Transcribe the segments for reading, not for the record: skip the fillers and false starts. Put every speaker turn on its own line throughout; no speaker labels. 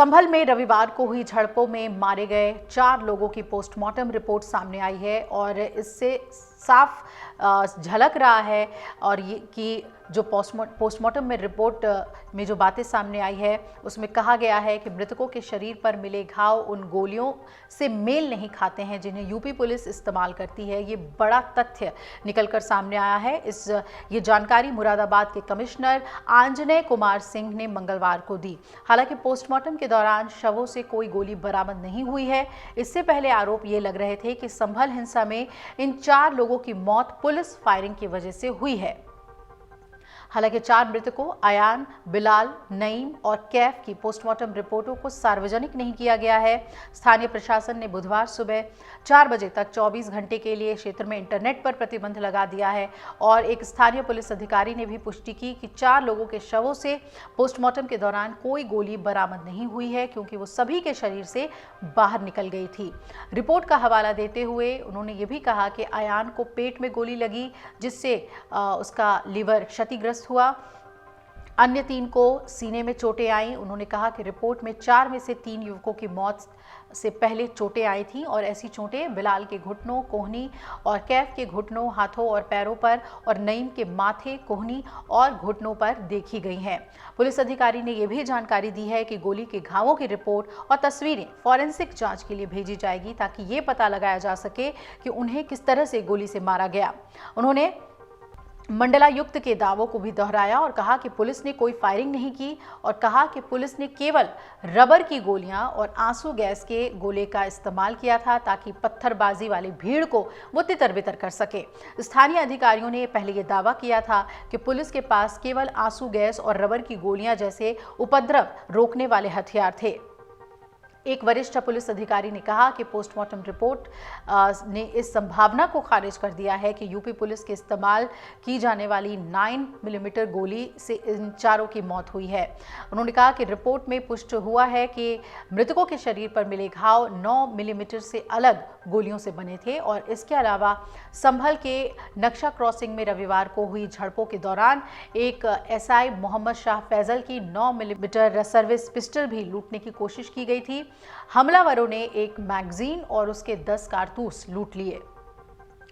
संभल में रविवार को हुई झड़पों में मारे गए 4 लोगों की पोस्टमार्टम रिपोर्ट सामने आई है और इससे साफ झलक रहा है और ये कि जो पोस्टमार्टम में रिपोर्ट में जो बातें सामने आई है उसमें कहा गया है कि मृतकों के शरीर पर मिले घाव उन गोलियों से मेल नहीं खाते हैं जिन्हें यूपी पुलिस इस्तेमाल करती है। ये बड़ा तथ्य निकलकर सामने आया है। ये जानकारी मुरादाबाद के कमिश्नर आंजनेय कुमार सिंह ने मंगलवार को दी। हालांकि पोस्टमार्टम के दौरान शवों से कोई गोली बरामद नहीं हुई है। इससे पहले आरोप ये लग रहे थे कि संभल हिंसा में इन 4 लोगों की मौत पुलिस फायरिंग की वजह से हुई है। हालांकि 4 मृतकों अयान, बिलाल, नईम और कैफ की पोस्टमार्टम रिपोर्टों को सार्वजनिक नहीं किया गया है। स्थानीय प्रशासन ने बुधवार सुबह 4 बजे तक 24 घंटे के लिए क्षेत्र में इंटरनेट पर प्रतिबंध लगा दिया है और एक स्थानीय पुलिस अधिकारी ने भी पुष्टि की कि 4 लोगों के शवों से पोस्टमार्टम के दौरान कोई गोली बरामद नहीं हुई है क्योंकि वो सभी के शरीर से बाहर निकल गई थी। रिपोर्ट का हवाला देते हुए उन्होंने ये भी कहा कि अयान को पेट में गोली लगी जिससे उसका लीवर क्षतिग्रस्त हुआ। अन्य 3 को सीने में चोटें आईं। उन्होंने कहा कि रिपोर्ट में 4 में से 3 युवकों की मौत से पहले चोटें आई थीं और ऐसी चोटें बिलाल के घुटनों, कोहनी और कैफ के घुटनों, हाथों और पैरों पर और नईम के माथे, कोहनी और घुटनों पर देखी गई हैं। पुलिस अधिकारी ने यह भी जानकारी दी है कि गोली के घावों की रिपोर्ट और तस्वीरें फॉरेंसिक जांच के लिए भेजी जाएगी ताकि ये पता लगाया जा सके कि उन्हें किस तरह से गोली से मारा गया। उन्होंने मंडलायुक्त के दावों को भी दोहराया और कहा कि पुलिस ने कोई फायरिंग नहीं की और कहा कि पुलिस ने केवल रबर की गोलियां और आंसू गैस के गोले का इस्तेमाल किया था ताकि पत्थरबाजी वाली भीड़ को वो तितर-बितर कर सके। स्थानीय अधिकारियों ने पहले ये दावा किया था कि पुलिस के पास केवल आंसू गैस और रबर की गोलियां जैसे उपद्रव रोकने वाले हथियार थे। एक वरिष्ठ पुलिस अधिकारी ने कहा कि पोस्टमार्टम रिपोर्ट ने इस संभावना को खारिज कर दिया है कि यूपी पुलिस के इस्तेमाल की जाने वाली 9 मिलीमीटर गोली से इन 4 की मौत हुई है। उन्होंने कहा कि रिपोर्ट में पुष्ट हुआ है कि मृतकों के शरीर पर मिले घाव 9 मिलीमीटर से अलग गोलियों से बने थे और इसके अलावा संभल के नक्शा क्रॉसिंग में रविवार को हुई झड़पों के दौरान एक एसआई मोहम्मद शाह फैजल की 9 मिलीमीटर सर्विस पिस्टल भी लूटने की कोशिश की गई थी। हमलावरों ने एक मैगजीन और उसके 10 कारतूस लूट लिए।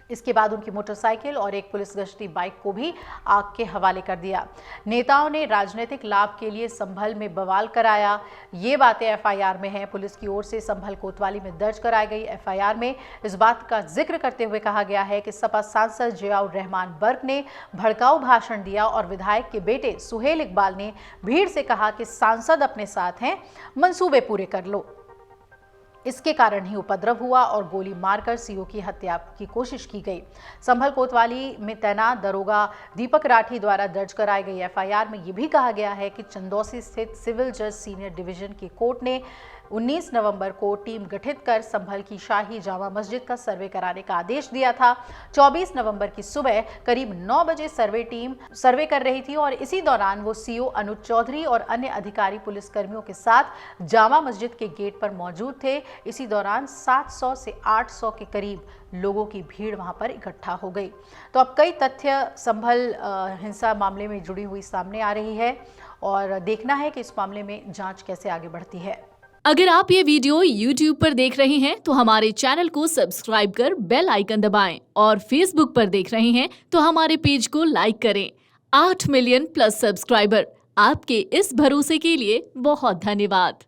इसके बाद उनकी मोटरसाइकिल और एक पुलिस गश्ती बाइक को भी आग के हवाले कर दिया। नेताओं ने राजनीतिक लाभ के लिए संभल में बवाल कराया। ये बातें एफआईआर में हैं। पुलिस की ओर से संभल कोतवाली में दर्ज कराई गई एफआईआर में इस बात का जिक्र करते हुए कहा गया है कि सपा सांसद जियाउर रहमान बर्क ने भड़काऊ भाषण दिया और विधायक के बेटे सुहेल इकबाल ने भीड़ से कहा कि सांसद अपने साथ हैं, मंसूबे पूरे कर लो। इसके कारण ही उपद्रव हुआ और गोली मारकर सीओ की हत्या की कोशिश की गई। संभल कोतवाली में तैनात दरोगा दीपक राठी द्वारा दर्ज कराई गई एफआईआर में यह भी कहा गया है कि चंदौसी स्थित सिविल जज सीनियर डिवीजन की कोर्ट ने 19 नवंबर को टीम गठित कर संभल की शाही जामा मस्जिद का सर्वे कराने का आदेश दिया था। 24 नवंबर की सुबह करीब 9 बजे टीम सर्वे कर रही थी और इसी दौरान वो सीओ अनुज चौधरी और अन्य अधिकारी पुलिसकर्मियों के साथ जामा मस्जिद के गेट पर मौजूद थे। इसी दौरान 700 से 800 के करीब लोगों की भीड़ वहां पर इकट्ठा हो गई। तो अब कई तथ्य संभल हिंसा मामले में जुड़ी हुई सामने आ रही है और देखना है कि इस मामले में जांच कैसे आगे बढ़ती है।
अगर आप ये वीडियो YouTube पर देख रहे हैं तो हमारे चैनल को सब्सक्राइब कर बेल आइकन दबाएं और Facebook पर देख रहे हैं तो हमारे पेज को लाइक करें। 8 मिलियन प्लस सब्सक्राइबर, आपके इस भरोसे के लिए बहुत धन्यवाद।